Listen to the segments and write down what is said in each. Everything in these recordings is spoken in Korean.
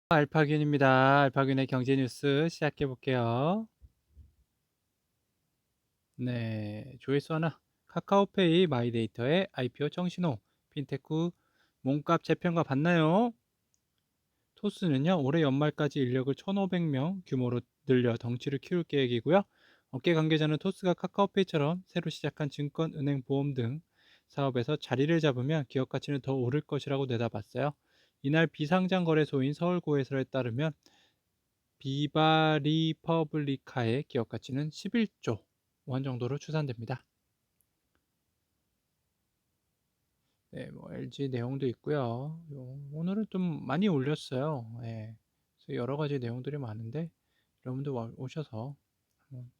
알파균입니다. 알파균의 경제 뉴스 시작해 볼게요. 네, 조회수 하나. 카카오페이 마이데이터의 IPO 청신호, 핀테크 몸값 재평가 받나요? 토스는요, 올해 연말까지 인력을 1,500명 규모로 늘려 덩치를 키울 계획이고요. 업계 관계자는 토스가 카카오페이처럼 새로 시작한 증권, 은행, 보험 등 사업에서 자리를 잡으면 기업 가치는 더 오를 것이라고 내다봤어요. 이날 비상장 거래소인 서울고해설에 따르면 비바 리퍼블리카의 기업 가치는 11조 원 정도로 추산됩니다. 네, 뭐 LG 내용도 있고요. 오늘은 좀 많이 올렸어요. 예. 그래서 여러 가지 내용들이 많은데 여러분들 오셔서 한번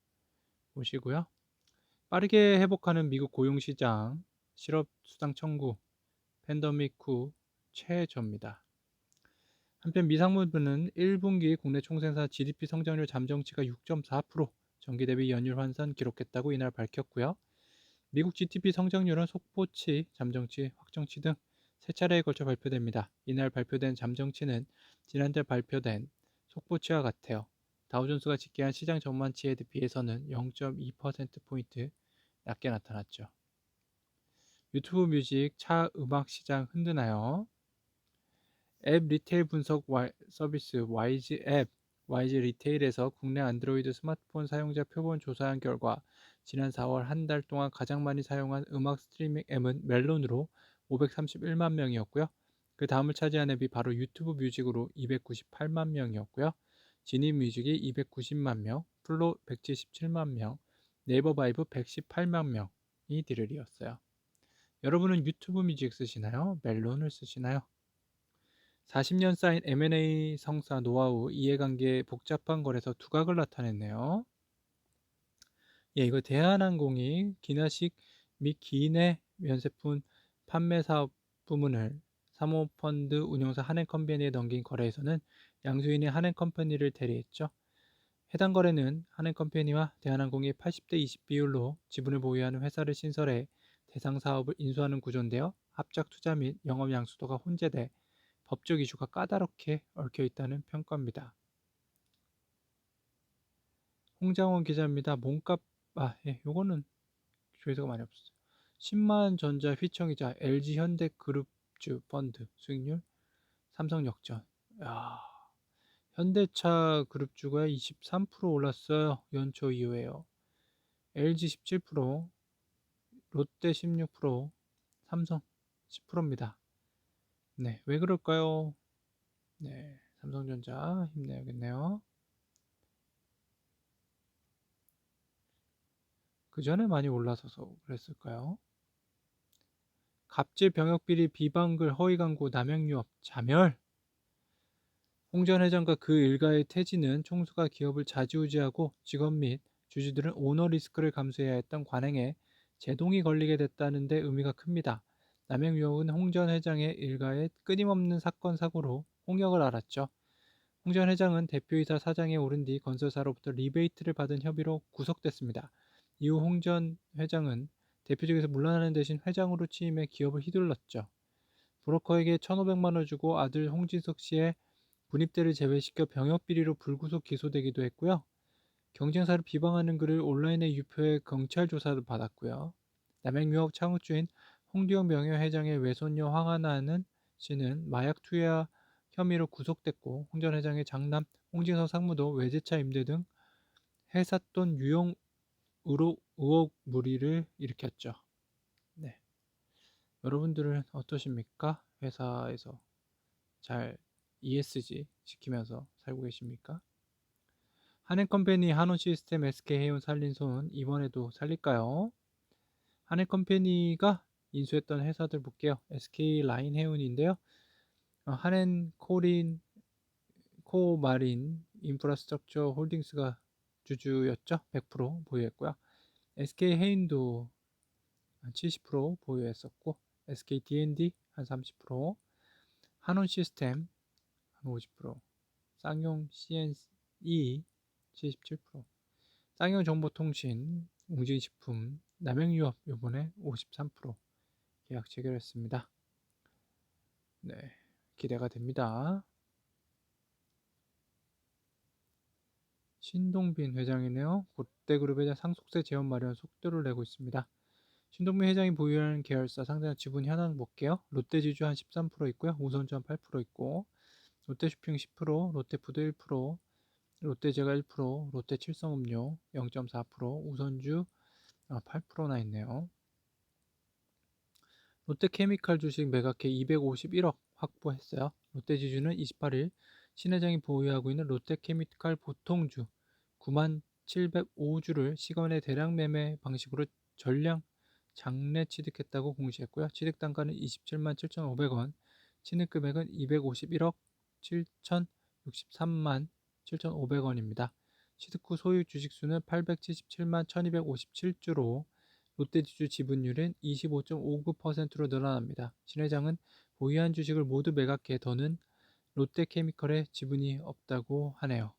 보시고요. 빠르게 회복하는 미국 고용시장, 실업수당 청구, 팬데믹 후 최저입니다. 한편 미상무부는 1분기 국내 총생산 GDP 성장률 잠정치가 6.4%, 전기 대비 연율 환산 기록했다고 이날 밝혔고요. 미국 GDP 성장률은 속보치, 잠정치, 확정치 등 세 차례에 걸쳐 발표됩니다. 이날 발표된 잠정치는 지난달 발표된 속보치와 같아요. 다우존스가 집계한 시장 전망치에 비해서는 0.2%포인트 낮게 나타났죠. 유튜브 뮤직 차 음악 시장 흔드나요? 앱 리테일 분석 서비스 YG 앱, YG 리테일에서 국내 안드로이드 스마트폰 사용자 표본 조사한 결과 지난 4월 한 달 동안 가장 많이 사용한 음악 스트리밍 앱은 멜론으로 531만 명이었고요. 그 다음을 차지한 앱이 바로 유튜브 뮤직으로 298만 명이었고요. 지니 뮤직이 290만 명, 플로 177만 명, 네이버 바이브 118만 명이 뒤를 이었어요. 여러분은 유튜브 뮤직 쓰시나요? 멜론을 쓰시나요? 40년 쌓인 M&A 성사 노하우, 이해관계 복잡한 거래소 두각을 나타냈네요. 예, 이거 대한항공이 기내식 및 기내 면세품 판매 사업 부문을 사모펀드 운용사 한행컴퍼니에 넘긴 거래에서는 양수인이 한행컴퍼니를 대리했죠. 해당 거래는 한행컴퍼니와 대한항공이 80대 20 비율로 지분을 보유하는 회사를 신설해 대상 사업을 인수하는 구조인데요. 합작 투자 및 영업 양수도가 혼재돼 법적 이슈가 까다롭게 얽혀 있다는 평가입니다. 홍장원 기자입니다. 몸값, 예, 요거는 조회수가 많이 없었어요. 10만 전자 휘청이자 LG 현대그룹주 펀드 수익률 삼성역전. 야, 현대차 그룹주가 23% 올랐어요. 연초 이후에요. LG 17%, 롯데 16%, 삼성 10%입니다. 네, 왜 그럴까요? 네, 삼성전자 힘내야겠네요. 그 전에 많이 올라서서 그랬을까요? 갑질 병역비리 비방글 허위 광고 남용 유업 자멸. 홍 전 회장과 그 일가의 퇴진은 총수가 기업을 좌지우지하고 직원 및 주주들은 오너 리스크를 감수해야 했던 관행에 제동이 걸리게 됐다는 데 의미가 큽니다. 남용 유업은 홍 전 회장의 일가의 끊임없는 사건 사고로 홍역을 알았죠. 홍 전 회장은 대표이사 사장에 오른 뒤 건설사로부터 리베이트를 받은 혐의로 구속됐습니다. 이후 홍 전 회장은 대표직에서 물러나는 대신 회장으로 취임해 기업을 휘둘렀죠. 브로커에게 1,500만 원 주고 아들 홍진석 씨의 군입대를 제외시켜 병역비리로 불구속 기소되기도 했고요. 경쟁사를 비방하는 글을 온라인에 유포해 경찰 조사를 받았고요. 남양유업 창업주인 홍두영 명예회장의 외손녀 황하나는 씨는 마약 투여 혐의로 구속됐고 홍 전 회장의 장남 홍진석 상무도 외제차 임대 등 회사 돈 유용 의혹 무리를 일으켰죠. 네. 여러분들은 어떠십니까? 회사에서 잘 ESG 지키면서 살고 계십니까? 한해컴퍼니, 한원시스템, SK해운 살린 손 이번에도 살릴까요? 한해컴퍼니가 인수했던 회사들 볼게요. SK라인해운인데요. 한해코린 코마린 인프라스트럭처 홀딩스가 주주였죠. 100% 보유했고요. SK해운도 한 70% 보유했었고 SKD&D 한 30%, 한원시스템 한 50%, 쌍용 CNE 77%, 쌍용정보통신, 웅진식품, 남양유업 요번에 53% 계약 체결했습니다. 네, 기대가 됩니다. 신동빈 회장이네요. 롯데그룹 회장 상속세 재원 마련 속도를 내고 있습니다. 신동빈 회장이 보유하는 계열사 상장 지분 현황 볼게요. 롯데지주 한 13% 있고요. 우선주 한 8% 있고, 롯데쇼핑 10%, 롯데푸드 1%, 롯데제과 1%, 롯데칠성음료 0.4%, 우선주 8%나 있네요. 롯데케미칼 주식 매각해 251억 확보했어요. 롯데지주는 28일 신 회장이 보유하고 있는 롯데케미칼 보통주 9705주를 시간의 대량 매매 방식으로 전량 장내 취득했다고 공시했고요. 취득 단가는 27만 7,500원, 취득 금액은 251억 7,063만 7,500원입니다. 취득 후 소유 주식수는 877만 1,257주로 롯데지주 지분율은 25.59%로 늘어납니다. 신 회장은 보유한 주식을 모두 매각해 더는 롯데케미컬에 지분이 없다고 하네요.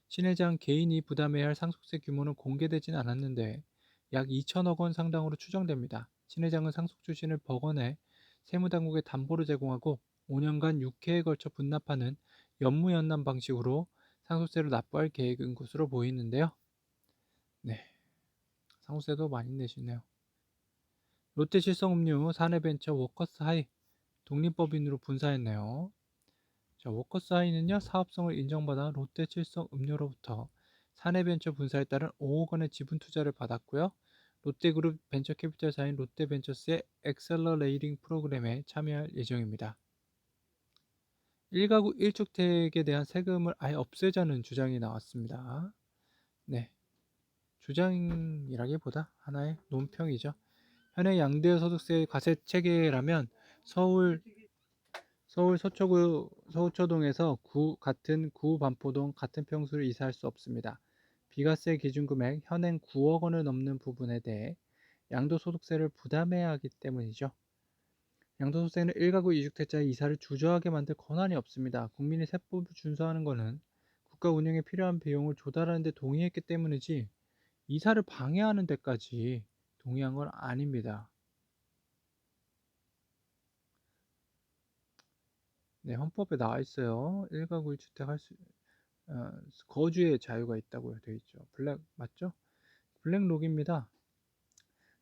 신 회장 개인이 부담해야 할 상속세 규모는 공개되진 않았는데 약 2천억 원 상당으로 추정됩니다. 신 회장은 상속 추신을 법원에 세무당국에 담보로 제공하고 5년간 6회에 걸쳐 분납하는 연무연납 방식으로 상속세를 납부할 계획인 것으로 보이는데요. 네, 상속세도 많이 내시네요. 롯데실성음료 사내벤처 워커스하이 독립법인으로 분사했네요. 자, 워커스하이는요, 사업성을 인정받아 롯데칠성음료로부터 사내벤처 분사에 따른 5억 원의 지분 투자를 받았고요. 롯데그룹 벤처캐피탈사인 롯데벤처스의 엑셀러레이팅 프로그램에 참여할 예정입니다. 1가구 1주택에 대한 세금을 아예 없애자는 주장이 나왔습니다. 네, 주장이라기보다 하나의 논평이죠. 현행 양대소득세 과세 체계라면 서울 서초동에서 같은 구 반포동 같은 평수를 이사할 수 없습니다. 비과세 기준 금액 현행 9억 원을 넘는 부분에 대해 양도소득세를 부담해야 하기 때문이죠. 양도소득세는 1가구 2주택자의 이사를 주저하게 만들 권한이 없습니다. 국민이 세법을 준수하는 것은 국가 운영에 필요한 비용을 조달하는 데 동의했기 때문이지 이사를 방해하는 데까지 동의한 건 아닙니다. 네, 헌법에 나와 있어요. 1가구 1주택 거주의 자유가 있다고 되어 있죠. 맞죠? 블랙록입니다.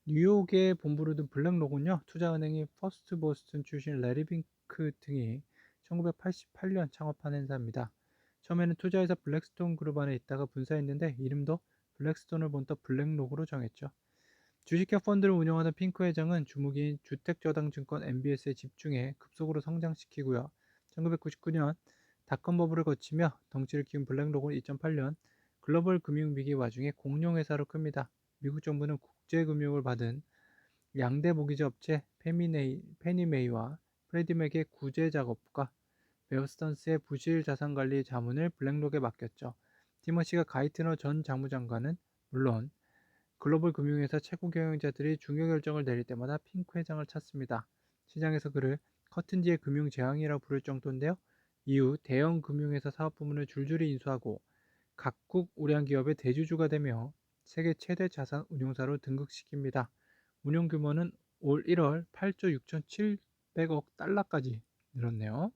뉴욕에 본부를 둔 블랙록은요, 투자은행인 퍼스트 보스턴 출신 레리 빙크 등이 1988년 창업한 회사입니다. 처음에는 투자회사 블랙스톤 그룹 안에 있다가 분사했는데 이름도 블랙스톤을 본떠 블랙록으로 정했죠. 주식형 펀드를 운영하던 핑크 회장은 주무기인 주택저당증권 MBS에 집중해 급속으로 성장시키고요. 1999년 닷컴 버블을 거치며 덩치를 키운 블랙록은 2008년 글로벌 금융위기 와중에 공룡회사로 큽니다. 미국 정부는 국제금융을 받은 양대 모기지 업체 페니메이와 프레디맥의 구제 작업과 베어스턴스의 부실 자산관리 자문을 블랙록에 맡겼죠. 티머시가 가이트너 전 장무장관은 물론 글로벌 금융회사 최고 경영자들이 중요 결정을 내릴 때마다 핑크 회장을 찾습니다. 시장에서 그를 커튼지의 금융 재앙이라고 부를 정도인데요. 이후 대형 금융회사 사업 부문을 줄줄이 인수하고 각국 우량 기업의 대주주가 되며 세계 최대 자산 운용사로 등극시킵니다. 운용 규모는 올 1월 8조 6,700억 달러까지 늘었네요.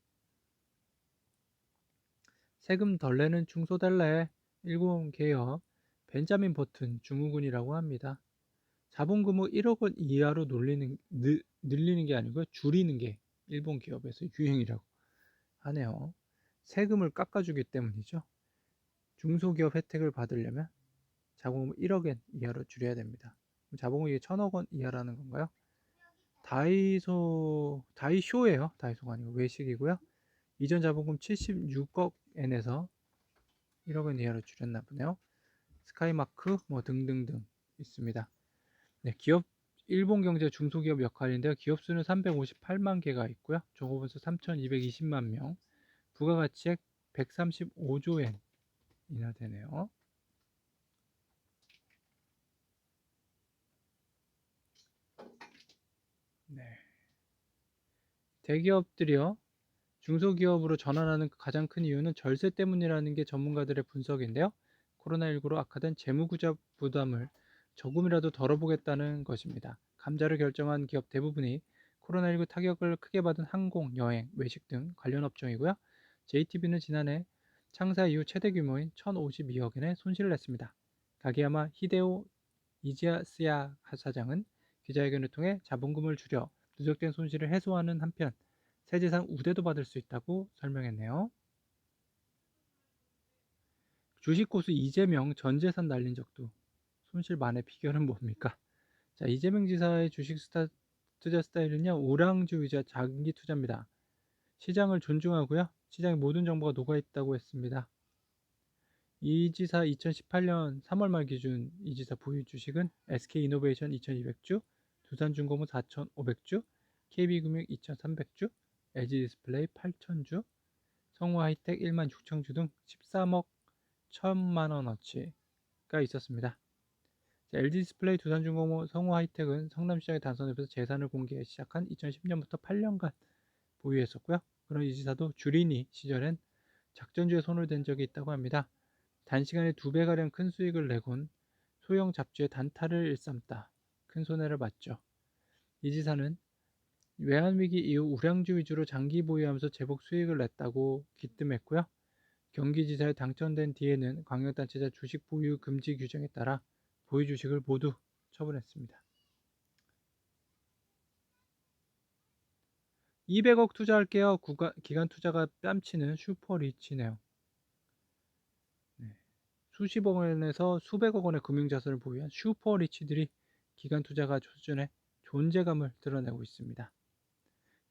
세금 덜 내는 중소달러의 일본 개혁 벤자민 버튼 증후군이라고 합니다. 자본 규모 1억 원 이하로 늘리는 게 아니고요. 줄이는 게 일본 기업에서 유행이라고 하네요. 세금을 깎아주기 때문이죠. 중소기업 혜택을 받으려면 자본금 1억 엔 이하로 줄여야 됩니다. 자본금이 1,000억 원 이하라는 건가요? 다이쇼예요. 다이소가 아니고 외식이고요. 이전 자본금 76억 엔에서 1억 엔 이하로 줄였나 보네요. 스카이마크 뭐 등등등 있습니다. 네, 일본 경제 중소기업 역할인데요. 기업 수는 358만 개가 있고요. 종업원 수 3,220만 명, 부가가치액 135조 엔이나 되네요. 네. 대기업들이요. 중소기업으로 전환하는 가장 큰 이유는 절세 때문이라는 게 전문가들의 분석인데요. 코로나19로 악화된 재무구조 부담을 조금이라도 덜어보겠다는 것입니다. 감자를 결정한 기업 대부분이 코로나19 타격을 크게 받은 항공, 여행, 외식 등 관련 업종이고요. JTB는 지난해 창사 이후 최대 규모인 1,052억 엔의 손실을 냈습니다. 가게야마 히데오 이지야스야 사장은 기자회견을 통해 자본금을 줄여 누적된 손실을 해소하는 한편 세제상 우대도 받을 수 있다고 설명했네요. 주식 고수 이재명 전 재산 날린 적도 손실만의 비결은 뭡니까? 자, 이재명 지사의 투자 스타일은요, 우량주의자 장기 투자입니다. 시장을 존중하고요, 시장의 모든 정보가 녹아있다고 했습니다. 이 지사 2018년 3월 말 기준 이 지사 보유 주식은 SK이노베이션 2200주, 두산중공업 4500주, KB금융 2300주, LG디스플레이 8000주, 성우하이텍 1만 6000주 등 13억 1000만 원어치가 있었습니다. LG디스플레이, 두산중공업, 성우하이텍은 성남시장의 단선업에서 재산을 공개하기 시작한 2010년부터 8년간 보유했었고요. 그런 이 지사도 주린이 시절엔 작전주에 손을 댄 적이 있다고 합니다. 단시간에 2배가량 큰 수익을 내곤 소형 잡주의 단타를 일삼다 큰 손해를 봤죠. 이 지사는 외환위기 이후 우량주 위주로 장기 보유하면서 제법 수익을 냈다고 기뜸했고요. 경기지사에 당선된 뒤에는 광역단체자 주식 보유 금지 규정에 따라 보유 주식을 모두 처분했습니다. 200억 투자할게요. 기간 투자가 뺨치는 슈퍼리치네요. 네. 수십억 원에서 수백억 원의 금융자산을 보유한 슈퍼리치들이 기간 투자가 수준의 존재감을 드러내고 있습니다.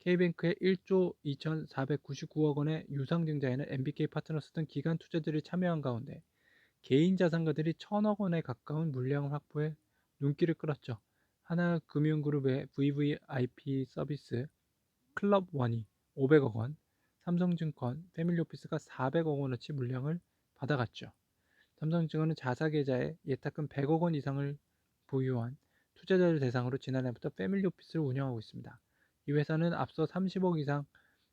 K뱅크의 1조 2,499억 원의 유상증자에는 MBK 파트너스 등 기관 투자들이 참여한 가운데 개인 자산가들이 1,000억 원에 가까운 물량을 확보해 눈길을 끌었죠. 하나금융그룹의 VVIP 서비스 클럽원이 500억 원, 삼성증권, 패밀리오피스가 400억 원어치 물량을 받아갔죠. 삼성증권은 자사계좌에 예탁금 100억 원 이상을 보유한 투자자를 대상으로 지난해부터 패밀리오피스를 운영하고 있습니다. 이 회사는 앞서 30억 이상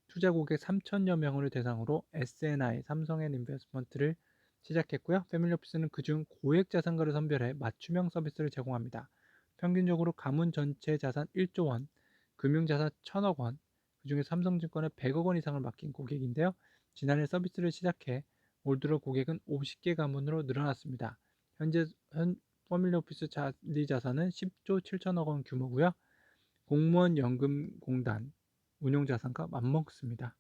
투자 고객 3천여 명을 대상으로 S&I, 삼성앤인베스트먼트를 시작했고요. 패밀리오피스는 그중 고액 자산가를 선별해 맞춤형 서비스를 제공합니다. 평균적으로 가문 전체 자산 1조 원, 금융자산 1,000억 원, 그중에 삼성증권에 100억 원 이상을 맡긴 고객인데요. 지난해 서비스를 시작해 올 들어 고객은 50개 가문으로 늘어났습니다. 현재 패밀리오피스 잔리 자산은 10조 7천억 원 규모고요. 공무원 연금공단 운용자산과 맞먹습니다.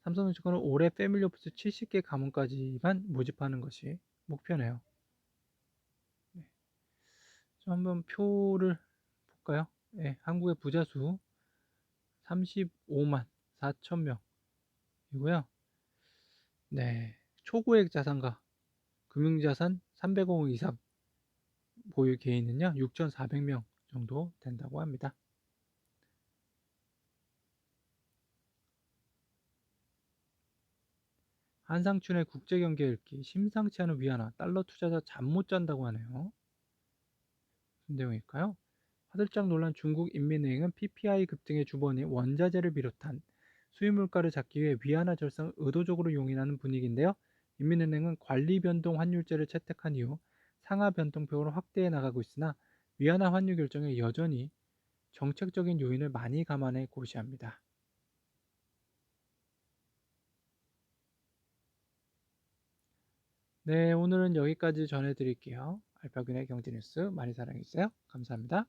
삼성증권은 올해 패밀리오피스 70개 가문까지만 모집하는 것이 목표네요. 네. 한번 표를 볼까요? 네, 한국의 부자수 35만 4천 명이고요. 네, 초고액 자산가 금융자산 300억 원 이상 보유 개인은요 6,400명 정도 된다고 합니다. 한상춘의 국제경제 읽기 심상치 않은 위안화 달러 투자자 잠 못 잔다고 하네요. 무슨 내용일까요? 화들짝 놀란 중국 인민은행은 PPI 급등의 주범인 원자재를 비롯한 수입 물가를 잡기 위해 위안화 절상을 의도적으로 용인하는 분위기인데요. 인민은행은 관리 변동 환율제를 채택한 이후 상하 변동폭을 확대해 나가고 있으나 위안화 환율 결정에 여전히 정책적인 요인을 많이 감안해 고시합니다. 네, 오늘은 여기까지 전해드릴게요. 알파균의 경제뉴스 많이 사랑해주세요. 감사합니다.